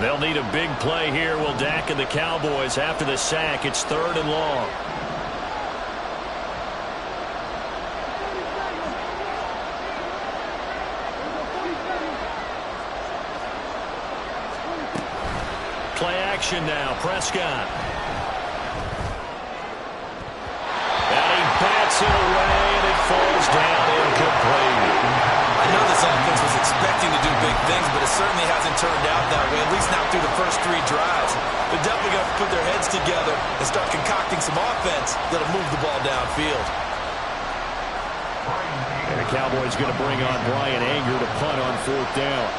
They'll need a big play here. Will Dak and the Cowboys after the sack. It's 3rd and long. Play action now. Prescott. And he bats it away, and it falls down incomplete. I know this offense was expecting to do big things, but it certainly hasn't turned out that way, at least not through the first 3 drives. They're definitely going to put their heads together and start concocting some offense that'll move the ball downfield. And the Cowboys going to bring on Brian Anger to punt on 4th down.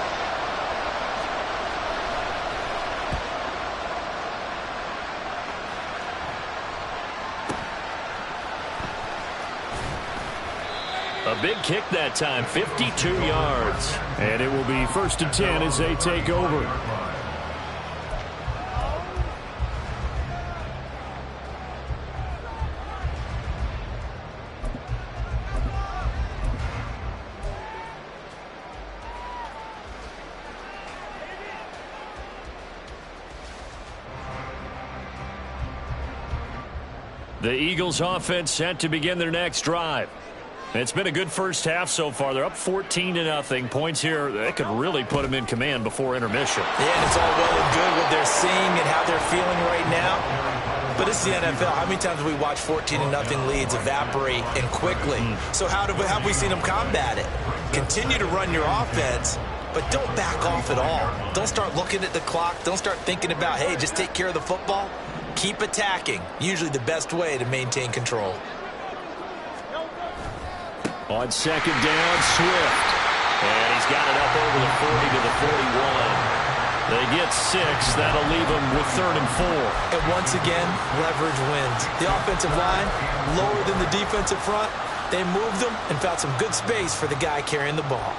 A big kick that time, 52 yards. And it will be 1st and 10 as they take over. The Eagles offense set to begin their next drive. It's been a good first half so far. They're up 14-0. Points here, they could really put them in command before intermission. Yeah, and it's all well and good what they're seeing and how they're feeling right now. But it's the NFL. How many times have we watched 14-0 leads evaporate and quickly? So how have we seen them combat it? Continue to run your offense, but don't back off at all. Don't start looking at the clock. Don't start thinking about, hey, just take care of the football. Keep attacking. Usually the best way to maintain control. On 2nd down, Swift. And he's got it up over the 40 to the 41. They get 6. That'll leave them with 3rd and 4. And once again, leverage wins. The offensive line, lower than the defensive front. They moved them and found some good space for the guy carrying the ball.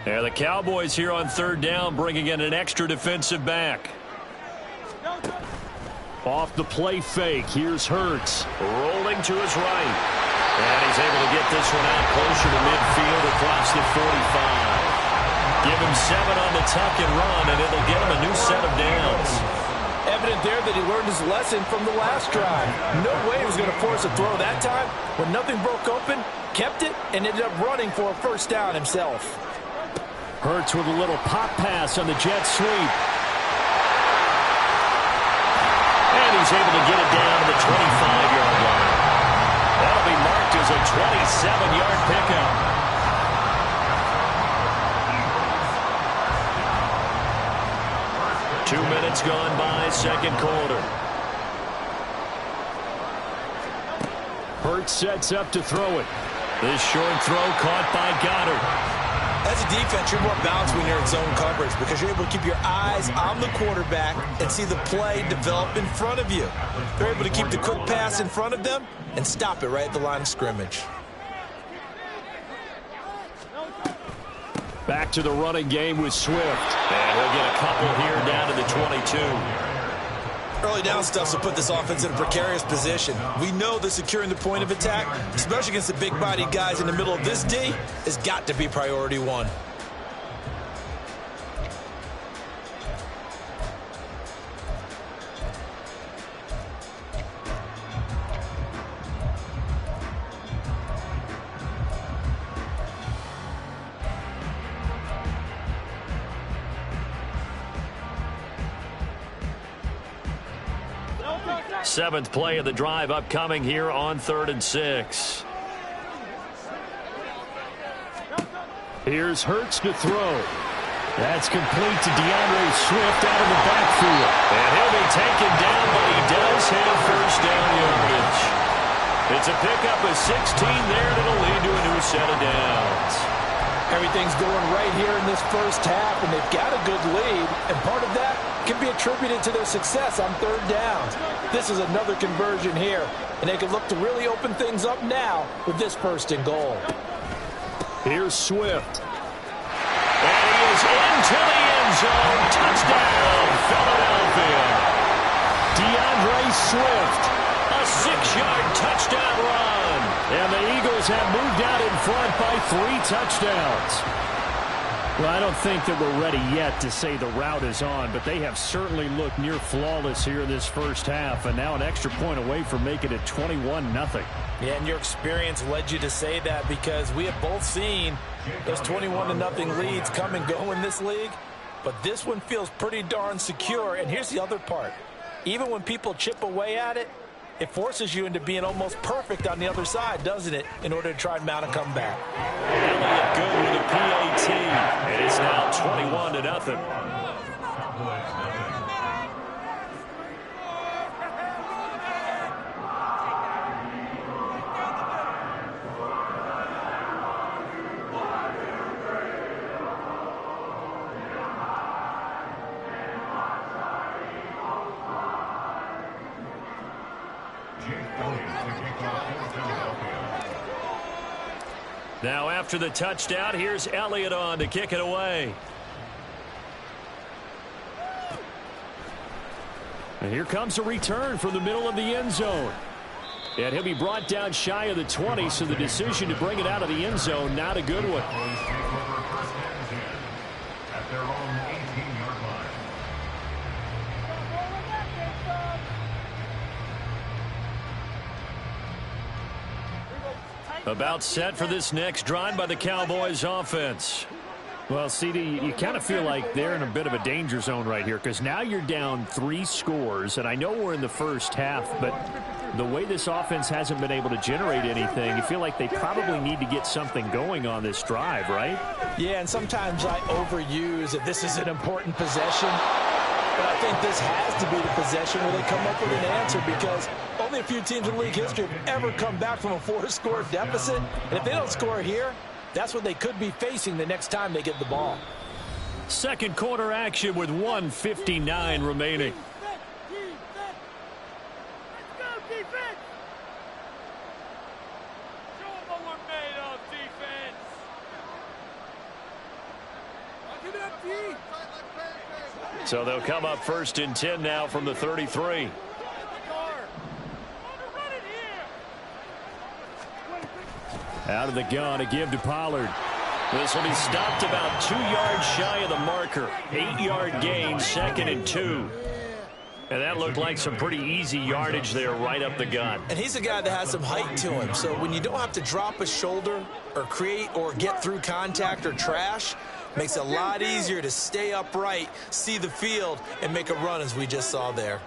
Yeah, the Cowboys here on 3rd down, bringing in an extra defensive back. Off the play fake, here's Hurts. Rolling to his right. And he's able to get this one out closer to midfield across the 45. Give him 7 on the tuck and run, and it'll get him a new set of downs. Evident there that he learned his lesson from the last drive. No way he was going to force a throw that time. When nothing broke open, kept it, and ended up running for a 1st down himself. Hurts with a little pop pass on the jet sweep. And he's able to get it down to the 25-yard line. That'll be marked as a 27-yard pickup. Two minutes gone by, 2nd quarter. Hurts sets up to throw it. This short throw caught by Goddard. As a defense, you're more balanced when you're in zone coverage because you're able to keep your eyes on the quarterback and see the play develop in front of you. They're able to keep the quick pass in front of them and stop it right at the line of scrimmage. Back to the running game with Swift. And he'll get a couple here down to the 22. Early down stuff will put this offense in a precarious position. We know that securing the point of attack, especially against the big-bodied guys in the middle of this D, has got to be priority 1. Seventh play of the drive upcoming here on 3rd and 6. Here's Hurts to throw. That's complete to DeAndre Swift out of the backfield. And he'll be taken down, but he does have 1st down yardage. It's a pickup of 16 there that'll lead to a new set of downs. Everything's going right here in this first half, and they've got a good lead, and part of that can be attributed to their success on 3rd downs. This is another conversion here, and they can look to really open things up now with this 1st and goal. Here's Swift. And he is into the end zone. Touchdown, Philadelphia. DeAndre Swift. A 6-yard touchdown run. And the Eagles have moved out in front by 3 touchdowns. Well, I don't think that we're ready yet to say the route is on, but they have certainly looked near flawless here this first half, and now an extra point away from making it 21-0. Yeah, and your experience led you to say that, because we have both seen those 21-0 leads come and go in this league, but this one feels pretty darn secure. And here's the other part. Even when people chip away at it, it forces you into being almost perfect on the other side, doesn't it, in order to try and mount a comeback. Elliott good with a PAT, and it's now 21-0. Now after the touchdown, here's Elliott on to kick it away. And here comes a return from the middle of the end zone. And he'll be brought down shy of the 20, so the decision to bring it out of the end zone, not a good one. At their own 18-yard line. About set for this next drive by the Cowboys offense. Well, CD, you kind of feel like they're in a bit of a danger zone right here, because now you're down 3 scores, and I know we're in the first half, but the way this offense hasn't been able to generate anything, you feel like they probably need to get something going on this drive, right? Yeah, and sometimes I overuse that this is an important possession, but I think this has to be the possession where they come up with an answer, because only a few teams in league history have ever come back from a 4-score deficit, and if they don't score here, that's what they could be facing the next time they get the ball. Second quarter action with 1:59 remaining. So they'll come up 1st and 10 now from the 33. Out of the gun, a give to Pollard. This will be stopped about 2 yards shy of the marker. 8-yard gain, 2nd and 2. And that looked like some pretty easy yardage there right up the gut. And he's a guy that has some height to him. So when you don't have to drop a shoulder or create or get through contact or trash, makes it a lot easier to stay upright, see the field, and make a run as we just saw there.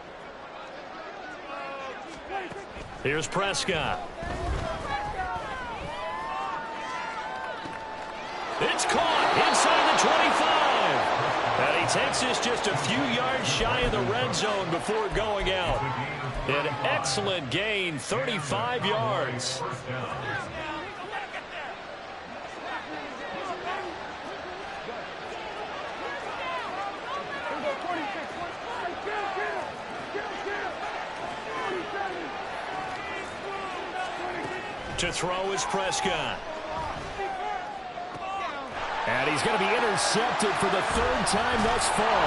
Here's Prescott. It's caught inside the 25. And he takes this just a few yards shy of the red zone before going out. An excellent gain, 35 yards. To throw is Prescott. And he's going to be intercepted for the 3rd time thus far.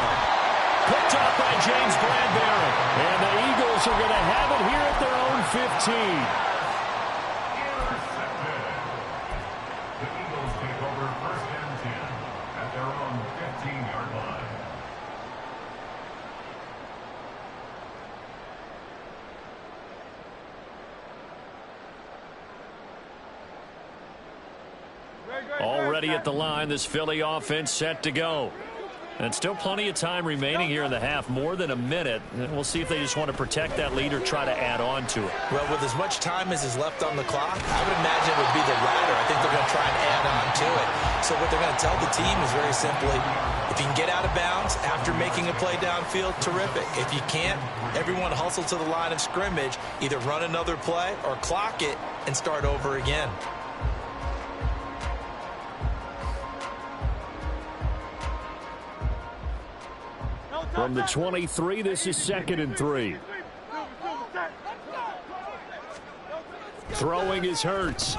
Picked up by James Bradbury. And the Eagles are going to have it here at their own 15. The Eagles take over 1st and 10 at their own 15-yard line. Already at the line, this Philly offense set to go. And still plenty of time remaining here in the half, more than a minute. And we'll see if they just want to protect that lead or try to add on to it. Well, with as much time as is left on the clock, I would imagine it would be the latter. I think they're going to try and add on to it. So what they're going to tell the team is very simply, if you can get out of bounds after making a play downfield, terrific. If you can't, everyone hustle to the line of scrimmage, either run another play or clock it and start over again. From the 23, this is 2nd and 3. Throwing is Hurts.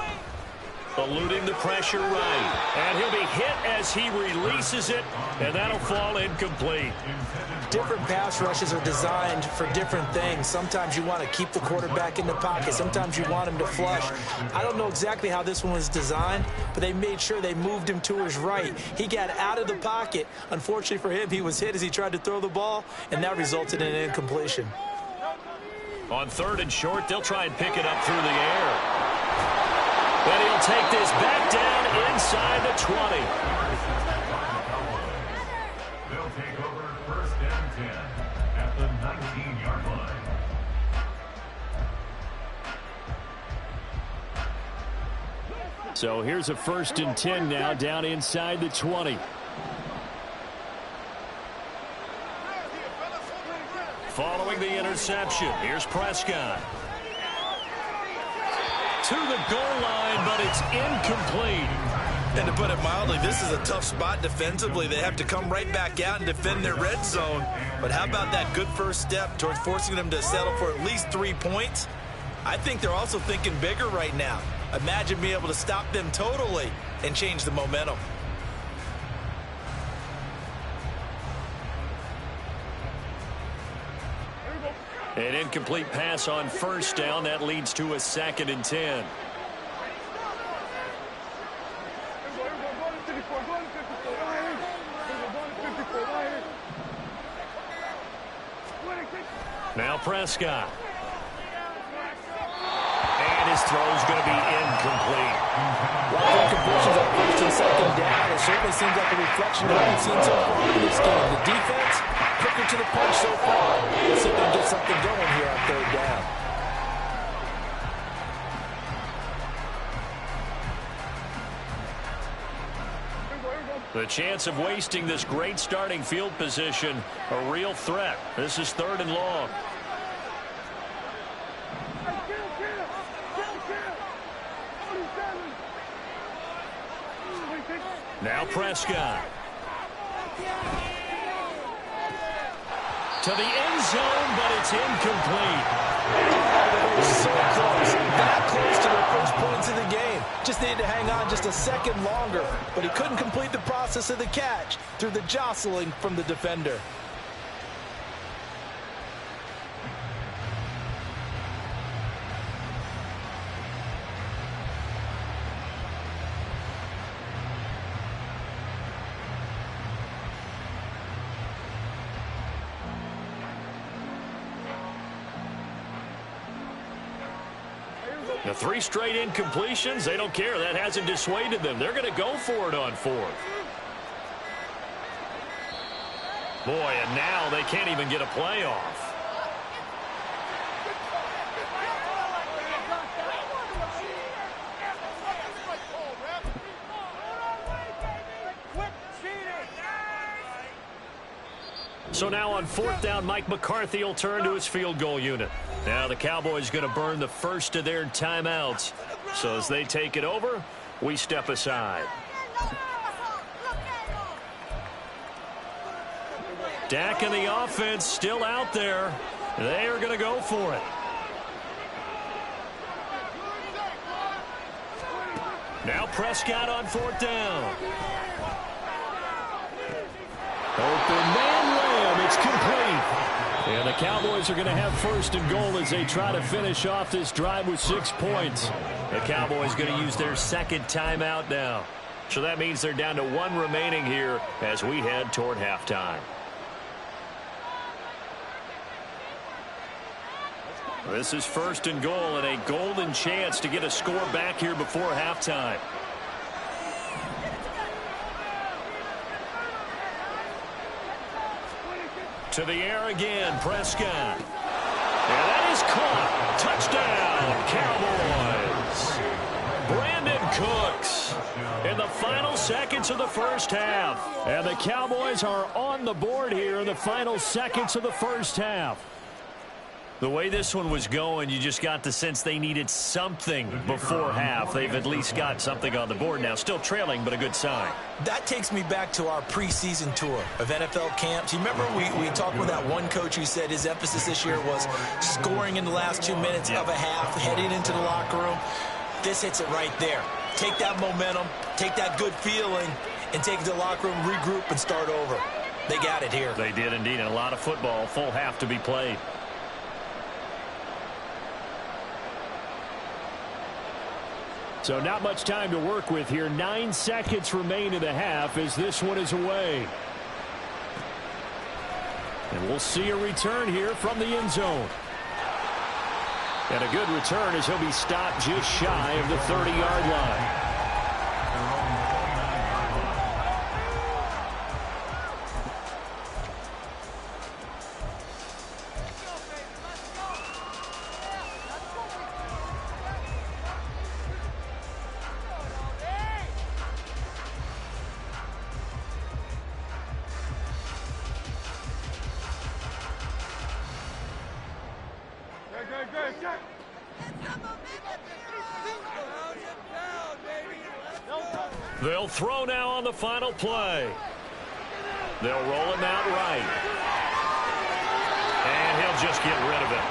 Eluding the pressure right. And he'll be hit as he releases it, and that'll fall incomplete. Different pass rushes are designed for different things. Sometimes you want to keep the quarterback in the pocket. Sometimes you want him to flush. I don't know exactly how this one was designed, but they made sure they moved him to his right. He got out of the pocket. Unfortunately for him, he was hit as he tried to throw the ball, and that resulted in an incompletion. On 3rd and short, they'll try and pick it up through the air. And he'll take this back down inside the 20. They'll take over 1st and 10 at the 19-yard line. So here's a 1st and 10 now down inside the 20. Following the interception, here's Prescott. To the goal line, but it's incomplete. And to put it mildly, this is a tough spot defensively. They have to come right back out and defend their red zone. But how about that good first step towards forcing them to settle for at least 3 points? I think they're also thinking bigger right now. Imagine being able to stop them totally and change the momentum. An incomplete pass on 1st down. That leads to a 2nd and 10. Now Prescott. And his throw's going to be incomplete. Incompletions on 1st and 2nd down. It certainly seems like a reflection of what we've seen so far in this game. The defense, quicker to the punch so far. Let's see if they can get something going here on 3rd down. The chance of wasting this great starting field position, a real threat. This is 3rd and long. Now Prescott. To the end zone, but it's incomplete. So close. That close to their first points of the game. Just needed to hang on just a second longer, but he couldn't complete the process of the catch through the jostling from the defender. The 3 straight incompletions, they don't care. That hasn't dissuaded them. They're going to go for it on 4th. Boy, and now they can't even get a play off. So now on 4th down, Mike McCarthy will turn to his field goal unit. Now the Cowboys going to burn the first of their timeouts. So as they take it over, we step aside. Dak and the offense still out there. They are going to go for it. Now Prescott on 4th down. Open man Lamb, it's complete. And the Cowboys are going to have 1st and goal as they try to finish off this drive with 6 points. The Cowboys going to use their 2nd timeout now. So that means they're down to 1 remaining here as we head toward halftime. This is 1st and goal and a golden chance to get a score back here before halftime. To the air again, Prescott. And that is caught. Touchdown, Cowboys. Brandon Cooks in the final seconds of the first half. And the Cowboys are on the board here in the final seconds of the first half. The way this one was going, you just got the sense they needed something before half. They've at least got something on the board now. Still trailing, but a good sign. That takes me back to our preseason tour of NFL camps. You remember we talked with that one coach who said his emphasis this year was scoring in the last 2 minutes of a half, heading into the locker room. This hits it right there. take that momentum, take that good feeling, and take it to the locker room, regroup, and start over. They got it here. They did indeed, and a lot of football, full half to be played. So not much time to work with here. 9 seconds remain in the half as this one is away. And we'll see a return here from the end zone. And a good return as he'll be stopped just shy of the 30-yard line. They'll throw now on the final play. They'll roll him out right. And he'll just get rid of it.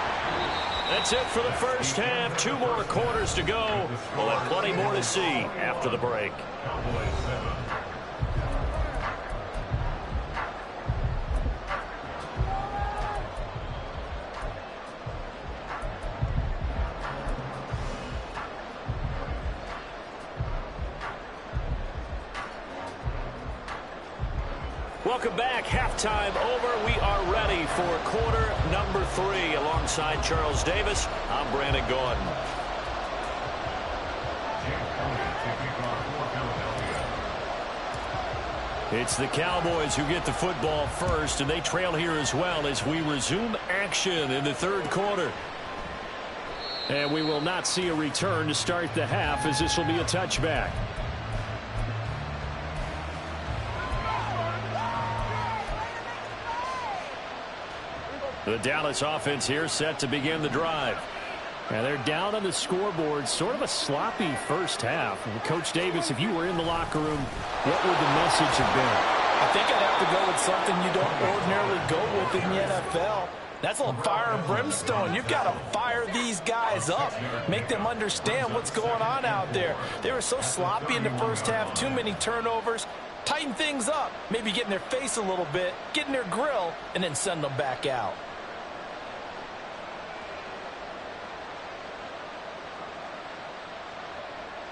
That's it for the first half. 2 more quarters to go. We'll have plenty more to see after the break. Welcome back. Halftime over. We are ready for quarter number 3. Alongside Charles Davis, I'm Brandon Gaudin. It's the Cowboys who get the football first, and they trail here as well as we resume action in the third quarter. And we will not see a return to start the half, as this will be a touchback. The Dallas offense here set to begin the drive. And they're down on the scoreboard. Sort of a sloppy first half. And Coach Davis, if you were in the locker room, what would the message have been? I think I'd have to go with something you don't ordinarily go with in the NFL. That's a little fire and brimstone. You've got to fire these guys up. Make them understand what's going on out there. They were so sloppy in the first half. Too many turnovers. Tighten things up. Maybe get in their face a little bit. Get in their grill. And then send them back out.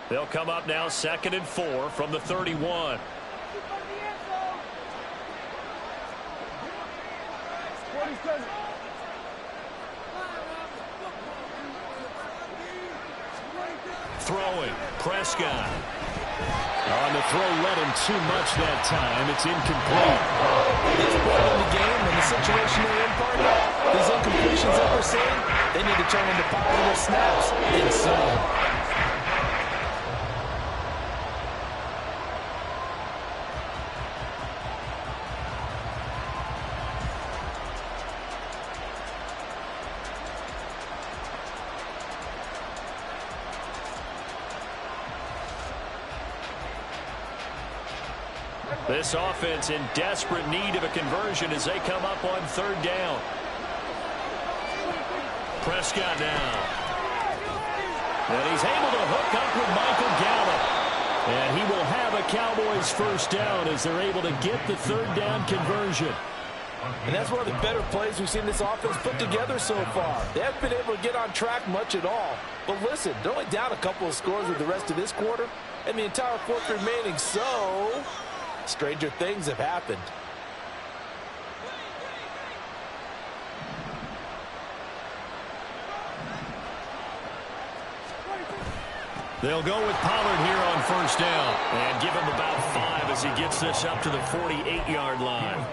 They'll come up now 2nd and 4 from the 31. Throwing, Prescott. On the throw, led him too much that time. It's incomplete. This point in the game and the situation they're in, partner, these incompletions that we're seeing, they need to turn into positive snaps and soon. This offense in desperate need of a conversion as they come up on 3rd down. Prescott now. And he's able to hook up with Michael Gallup. And he will have a Cowboys first down as they're able to get the 3rd down conversion. And that's one of the better plays we've seen this offense put together so far. They haven't been able to get on track much at all. But listen, they're only down a couple of scores with the rest of this quarter and the entire 4th remaining, so stranger things have happened. They'll go with Pollard here on 1st down and give him about 5 as he gets this up to the 48-yard line.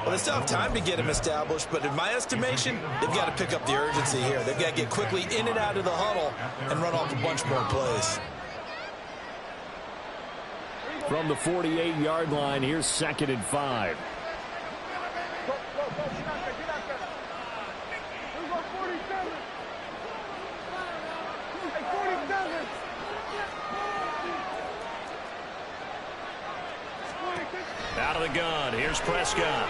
Well, they still have time to get him established, but in my estimation, they've got to pick up the urgency here. They've got to get quickly in and out of the huddle and run off a bunch more plays. From the 48-yard line, here's 2nd and 5. Out of the gun, here's Prescott.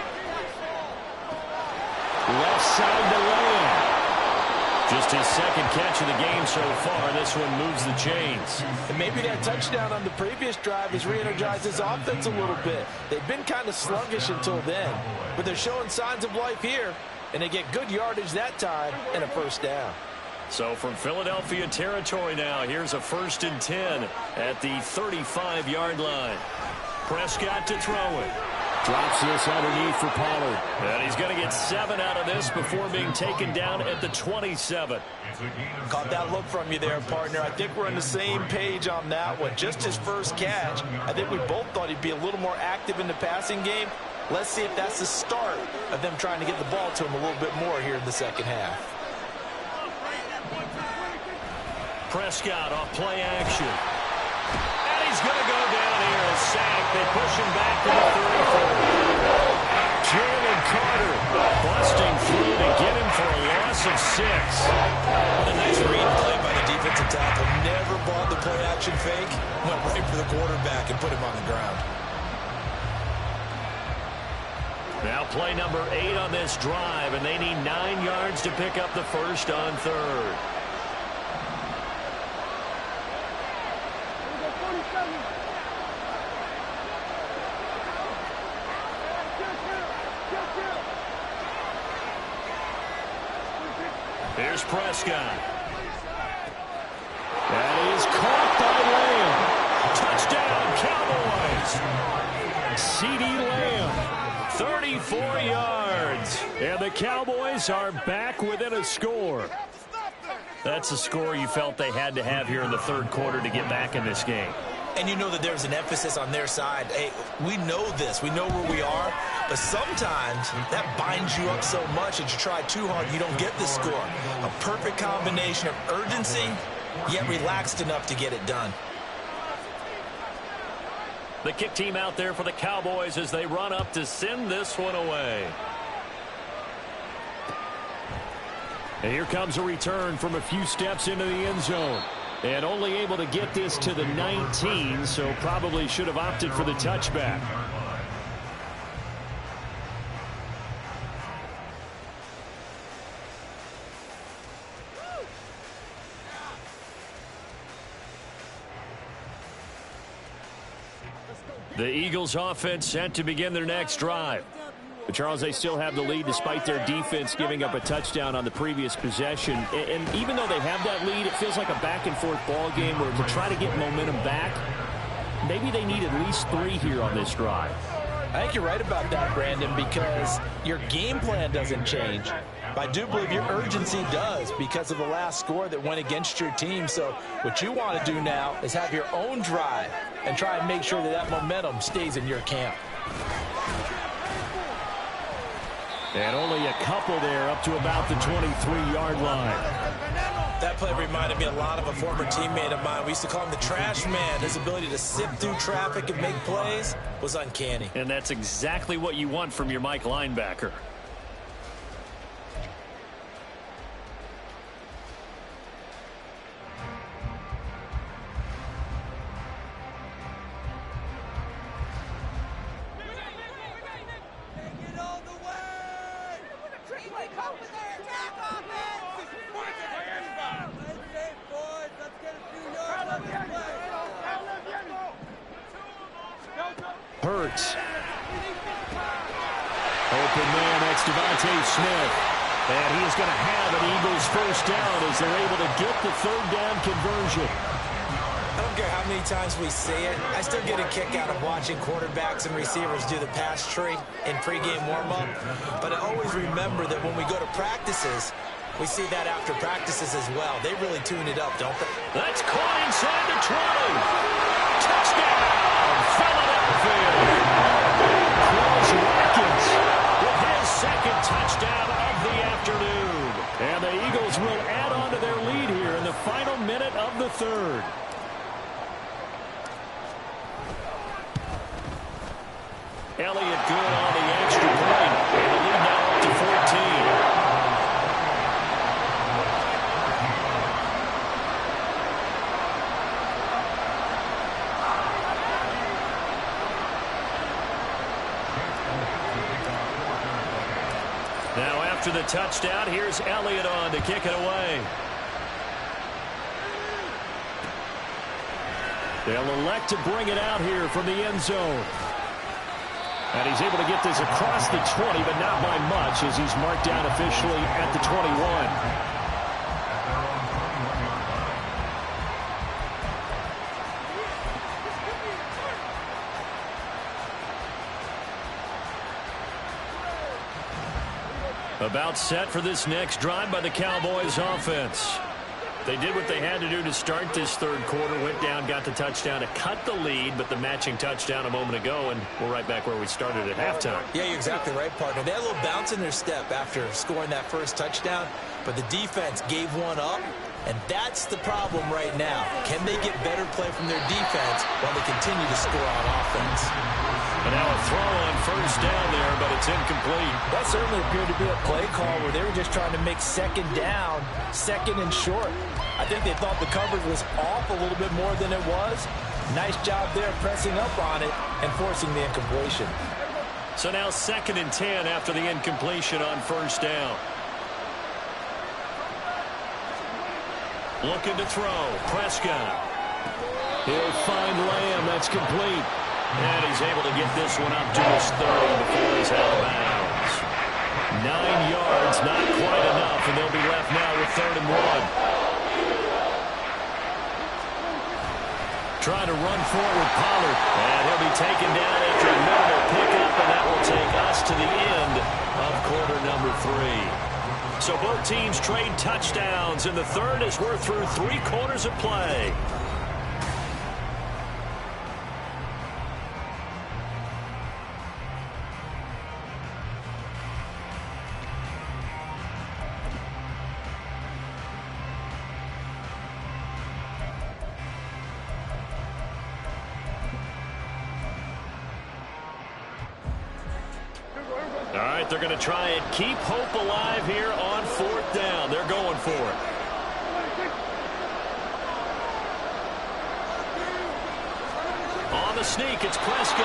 Left side to Lamb. Just his second catch of the game so far. This one moves the chains. And maybe that touchdown on the previous drive has re-energized his offense a little bit. They've been kind of sluggish until then, but they're showing signs of life here, and they get good yardage that time and a first down. So from Philadelphia territory now, here's a 1st and 10 at the 35-yard line. Prescott to throw it. Drops this underneath for Pollard. And he's going to get 7 out of this before being taken down at the 27. Caught that look from you there, partner. I think we're on the same page on that one. Just his first catch. I think we both thought he'd be a little more active in the passing game. Let's see if that's the start of them trying to get the ball to him a little bit more here in the second half. Prescott off play action. And he's going to go down here and sack. They push him back to the 34. Jalen Carter busting through to get him for a loss of 6. What a nice read play by the defensive tackle. Never bought the play action fake. Went right for the quarterback and put him on the ground. Now play number 8 on this drive, and they need 9 yards to pick up the first on 3rd. Here's Prescott. That is caught by Lamb. Touchdown, Cowboys. CeeDee Lamb, 34 yards. And the Cowboys are back within a score. That's a score you felt they had to have here in the 3rd quarter to get back in this game. And you know that there's an emphasis on their side. Hey, we know this. We know where we are. But sometimes that binds you up so much that you try too hard, you don't get the score. A perfect combination of urgency, yet relaxed enough to get it done. The kick team out there for the Cowboys as they run up to send this one away. And here comes a return from a few steps into the end zone. And only able to get this to the 19, so probably should have opted for the touchback. The Eagles offense set to begin their next drive. But Charles, they still have the lead despite their defense giving up a touchdown on the previous possession. And even though they have that lead, it feels like a back-and-forth ball game where to try to get momentum back, maybe they need at least 3 here on this drive. I think you're right about that, Brandon, because your game plan doesn't change. I do believe your urgency does because of the last score that went against your team. So what you want to do now is have your own drive and try and make sure that that momentum stays in your camp. And only a couple there up to about the 23-yard line. That play reminded me a lot of a former teammate of mine. We used to call him the trash man. His ability to sift through traffic and make plays was uncanny. And that's exactly what you want from your Mike linebacker. Hurts. Open man, that's Devontae Smith. And he is going to have an Eagles first down as they're able to get the 3rd down conversion. I don't care how many times we say it, I still get a kick out of watching quarterbacks and receivers do the pass tree in pregame warm-up. But I always remember that when we go to practices, we see that after practices as well. They really tune it up, don't they? That's caught inside the 20. Touchdown, Philadelphia. Quez Watkins with his 2nd touchdown of the afternoon. And the Eagles will add on to their lead here in the final minute of the 3rd. Elliott good on the extra point. And the lead now up to 14. after the touchdown. Here's Elliott on to kick it away. They'll elect to bring it out here from the end zone. And he's able to get this across the 20, but not by much as he's marked down officially at the 21. About set for this next drive by the Cowboys offense. They did what they had to do to start this third quarter. Went down, got the touchdown to cut the lead, but the matching touchdown a moment ago, and we're right back where we started at halftime. Yeah, you're exactly right, partner. They had a little bounce in their step after scoring that first touchdown, but the defense gave one up, and that's the problem right now. Can they get better play from their defense while they continue to score on offense? And now a throw on first down there, but it's incomplete. That certainly appeared to be a play call where they were just trying to make second down, second and short. I think they thought the coverage was off a little bit more than it was. Nice job there pressing up on it and forcing the incompletion. So now 2nd and 10 after the incompletion on first down. Looking to throw. Prescott. He'll find Lamb. That's complete. And he's able to get this one up to his 30 before he's out of bounds. 9 yards, not quite enough, and they'll be left now with 3rd and 1. Trying to run forward, Pollard. And he'll be taken down after a minimal pickup, and that will take us to the end of quarter number 3. So both teams trade touchdowns, and the third as we're through 3 quarters of play. All right, they're going to try and keep hope alive here on 4th down. They're going for it. On the sneak, it's Prescott.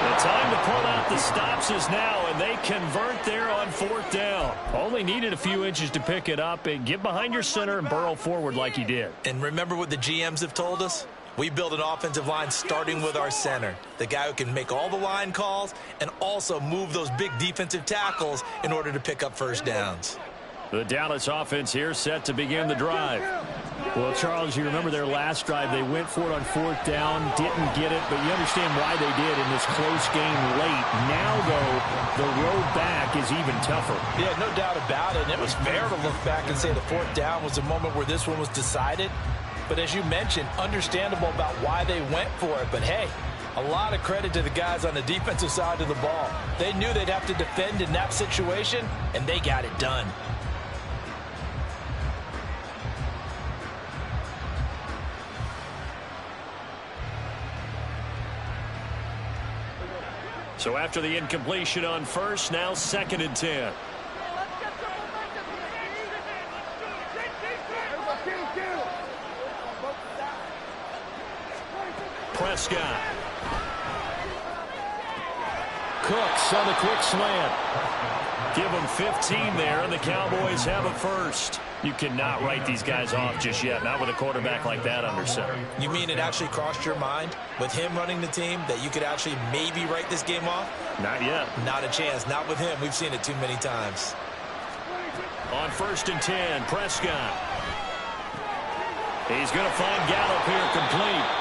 The time to pull out the stops is now, and they convert there on 4th down. Only needed a few inches to pick it up and get behind your center and burrow forward like he did. And remember what the GMs have told us? We build an offensive line starting with our center, the guy who can make all the line calls and also move those big defensive tackles in order to pick up first downs. The Dallas offense here set to begin the drive. Well, Charles, you remember their last drive. They went for it on 4th down, didn't get it, but you understand why they did in this close game late. Now, though, the road back is even tougher. Yeah, no doubt about it. And it was fair to look back and say the 4th down was the moment where this one was decided. But as you mentioned, understandable about why they went for it. But, hey, a lot of credit to the guys on the defensive side of the ball. They knew they'd have to defend in that situation, and they got it done. So after the incompletion on first, now 2nd and 10. Prescott. Cooks on the quick slant. Give them 15 there, and the Cowboys have a first. You cannot write these guys off just yet, not with a quarterback like that under center. You mean it actually crossed your mind with him running the team that you could actually maybe write this game off? Not yet. Not a chance. Not with him. We've seen it too many times. On 1st and 10, Prescott. He's going to find Gallup here complete.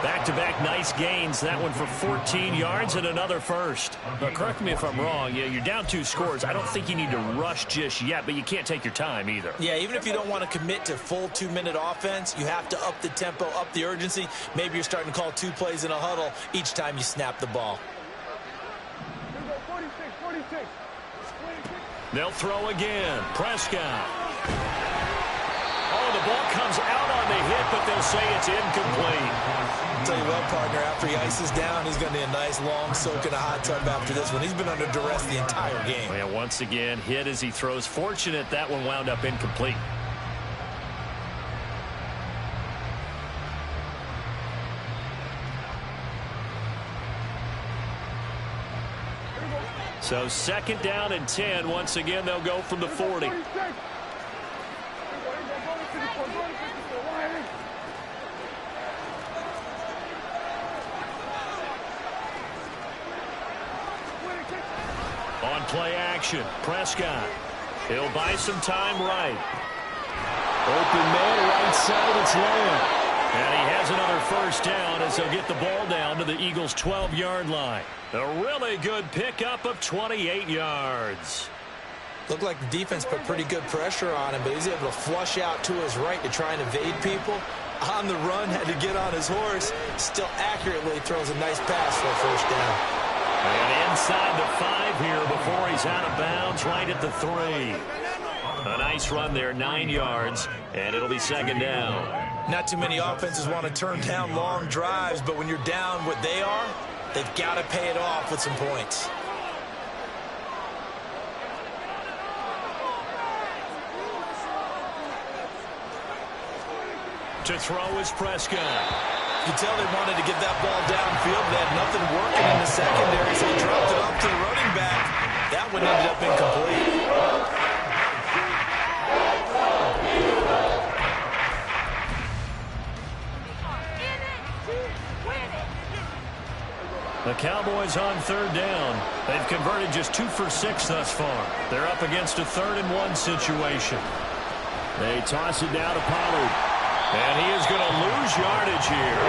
Back-to-back nice gains. That one for 14 yards and another first. But correct me if I'm wrong. Yeah, you're down 2 scores. I don't think you need to rush just yet, but you can't take your time either. Yeah, even if you don't want to commit to full 2-minute offense, you have to up the tempo, up the urgency. Maybe you're starting to call 2 plays in a huddle each time you snap the ball. They'll throw again. Prescott. Oh, the ball comes out on the hit, but they'll say it's incomplete. I'll tell you what, partner, after he ices down, he's going to need a nice long soak in a hot tub after this one. He's been under duress the entire game. And once again, hit as he throws. Fortunate that one wound up incomplete. So 2nd down and 10. Once again, they'll go from the 40. On play action, Prescott. He'll buy some time right. Open man, right side, it's Lamb. And he has another 1st down as he'll get the ball down to the Eagles' 12-yard line. A really good pickup of 28 yards. Looked like the defense put pretty good pressure on him, but he's able to flush out to his right to try and evade people. On the run, had to get on his horse. Still accurately throws a nice pass for a 1st down. And inside the 5 here before he's out of bounds, right at the 3. A nice run there, 9 yards, and it'll be 2nd down. Not too many offenses want to turn down long drives, but when you're down what they are, they've got to pay it off with some points. To throw is Prescott. You can tell they wanted to get that ball downfield. They had nothing working in the secondary, so they dropped it off to the running back. That one ended up incomplete. The Cowboys on 3rd down. They've converted just 2 for 6 thus far. They're up against a 3rd and 1 situation. They toss it down to Pollard. And he is going to lose yardage here.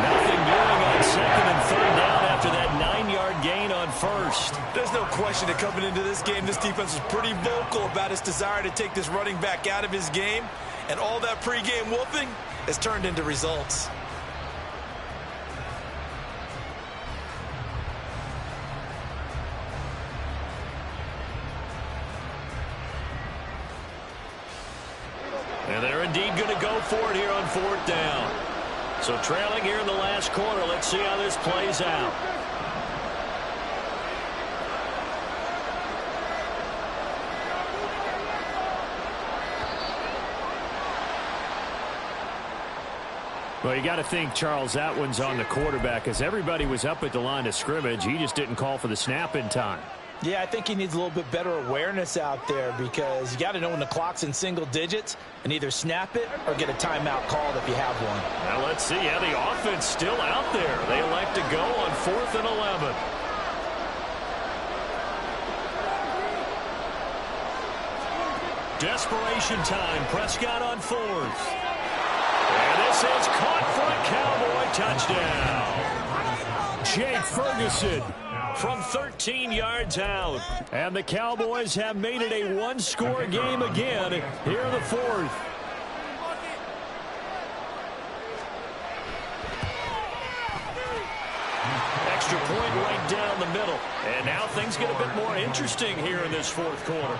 Nothing doing on 2nd and 3rd down after that 9-yard gain on 1st. There's no question that coming into this game, this defense was pretty vocal about its desire to take this running back out of his game. And all that pregame whooping has turned into results. And they're indeed going to go for it here on 4th down. So trailing here in the last quarter. Let's see how this plays out. Well, you got to think, Charles, that one's on the quarterback as everybody was up at the line of scrimmage. He just didn't call for the snap in time. Yeah, I think he needs a little bit better awareness out there because you got to know when the clock's in single digits and either snap it or get a timeout called if you have one. Now let's see. Yeah, the offense still out there. They elect to go on 4th and 11. Desperation time. Prescott on 4th. And this is caught for a Cowboy touchdown. Jake Ferguson from 13 yards out. And the Cowboys have made it a one-score game again here in the 4th. Extra point right down the middle. And now things get a bit more interesting here in this 4th quarter.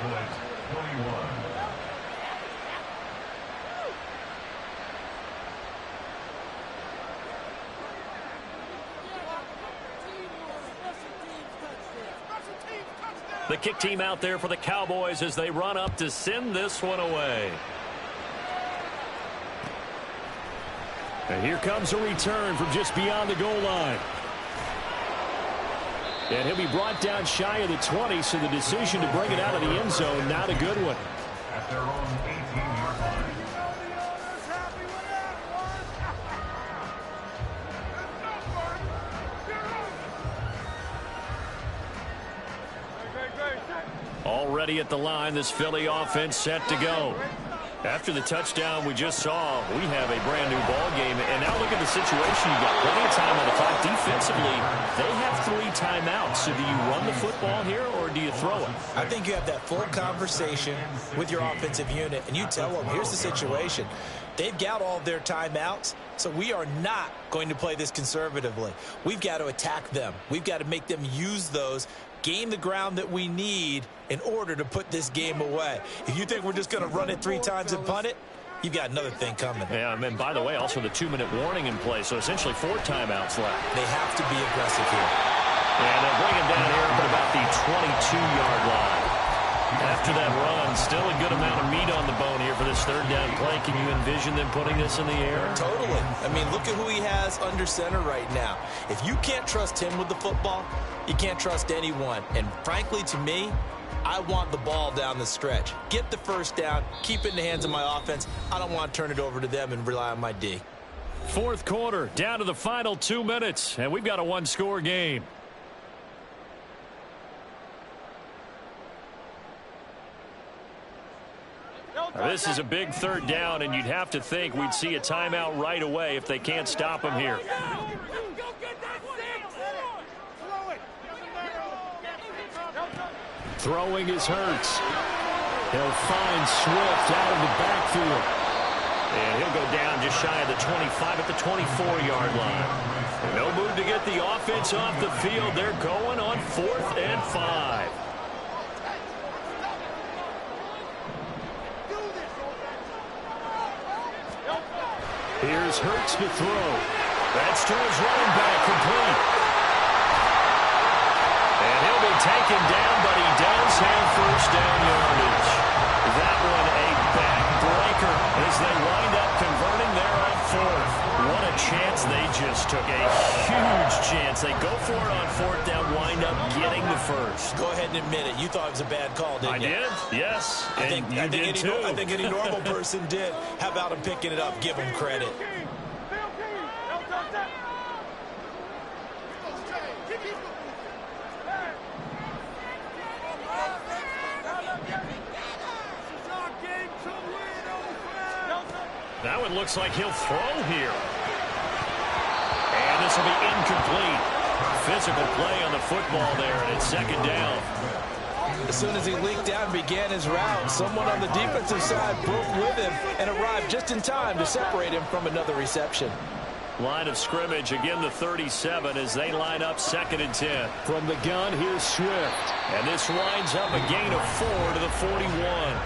The kick team out there for the Cowboys as they run up to send this one away. And here comes a return from just beyond the goal line. And he'll be brought down shy of the 20, so the decision to bring it out of the end zone, not a good one. At their own 18-yard line. Already at the line, this Philly offense set to go. After the touchdown we just saw, we have a brand new ball game. And now look at the situation. You got plenty of time on the clock. Defensively, they have 3 timeouts. So do you run the football here or do you throw it? I think you have that full conversation with your offensive unit, and you tell them, here's the situation. They've got all of their timeouts, so we are not going to play this conservatively. We've got to attack them. We've got to make them use those, gain the ground that we need in order to put this game away. If you think we're just going to run it 3 times and punt it, you've got another thing coming. Yeah, and by the way, also the 2-minute warning in play, so essentially 4 timeouts left. They have to be aggressive here. And they'll bring him down here at about the 22-yard line. After that run, still a good amount of meat on the bone here for this third down play. Can you envision them putting this in the air? Totally. I mean, look at who he has under center right now. If you can't trust him with the football, you can't trust anyone. And frankly, to me, I want the ball down the stretch. Get the first down, keep it in the hands of my offense. I don't want to turn it over to them and rely on my D. Fourth quarter, down to the final 2 minutes, and we've got a one-score game. This is a big third down, and you'd have to think we'd see a timeout right away if they can't stop him here. Throwing is Hurts. He'll find Swift out of the backfield. And he'll go down just shy of the 25 at the 24-yard line. No move to get the offense off the field. They're going on 4th and 5. Here's Hurts to throw. That's to his running back, complete. And he'll be taken down, but he does have first down yardage. That one a backbreaker as they wind up converting there on 4th. What a chance they just took. A huge chance. They go for it on 4th down, wind up getting the first. Go ahead and admit it. You thought it was a bad call, didn't you? I did, yes. I think any normal person did. How about him picking it up? Give him credit. That one looks like he'll throw here. And this will be incomplete. Physical play on the football there, and it's second down. As soon as he leaked out and began his route, someone on the defensive side broke with him and arrived just in time to separate him from another reception. Line of scrimmage, again the 37 as they line up 2nd and 10. From the gun, here's Swift. And this winds up a gain of 4 to the 41.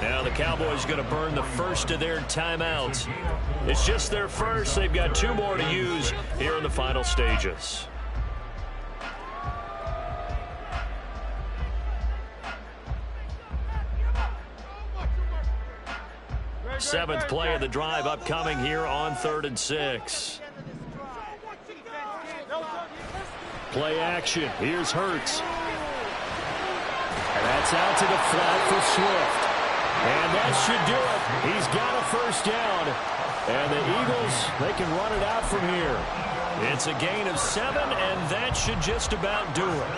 Now the Cowboys going to burn the first of their timeouts. It's just their first. They've got 2 more to use here in the final stages. Seventh play of the drive upcoming here on 3rd and 6. Play action. Here's Hurts. And that's out to the flat for Swift. And that should do it. He's got a first down. And the Eagles, they can run it out from here. It's a gain of 7, and that should just about do it.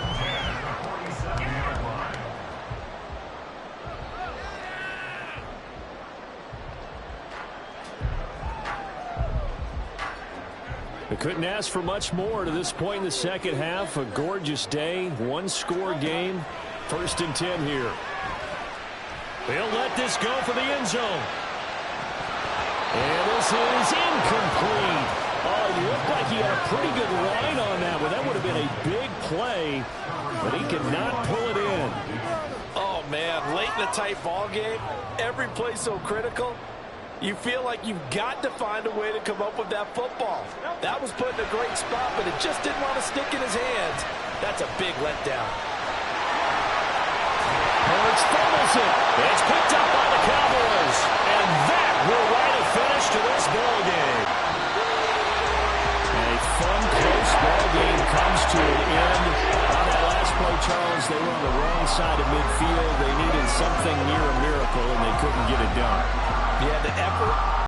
They couldn't ask for much more to this point in the second half. A gorgeous day, one-score game. 1st and 10 here. They'll let this go for the end zone. And this is incomplete. Oh, it looked like he had a pretty good line on that one. That would have been a big play, but he could not pull it in. Oh, man, late in a tight ball game, every play so critical. You feel like you've got to find a way to come up with that football. That was put in a great spot, but it just didn't want to stick in his hands. That's a big letdown. Hurts fumbles it. It's picked up by the Cowboys. And that will write a finish to this ball game. A fun, close ball game comes to an end. On that last play, Charles, they were on the wrong side of midfield. They needed something near a miracle, and they couldn't get it done. Yeah, the effort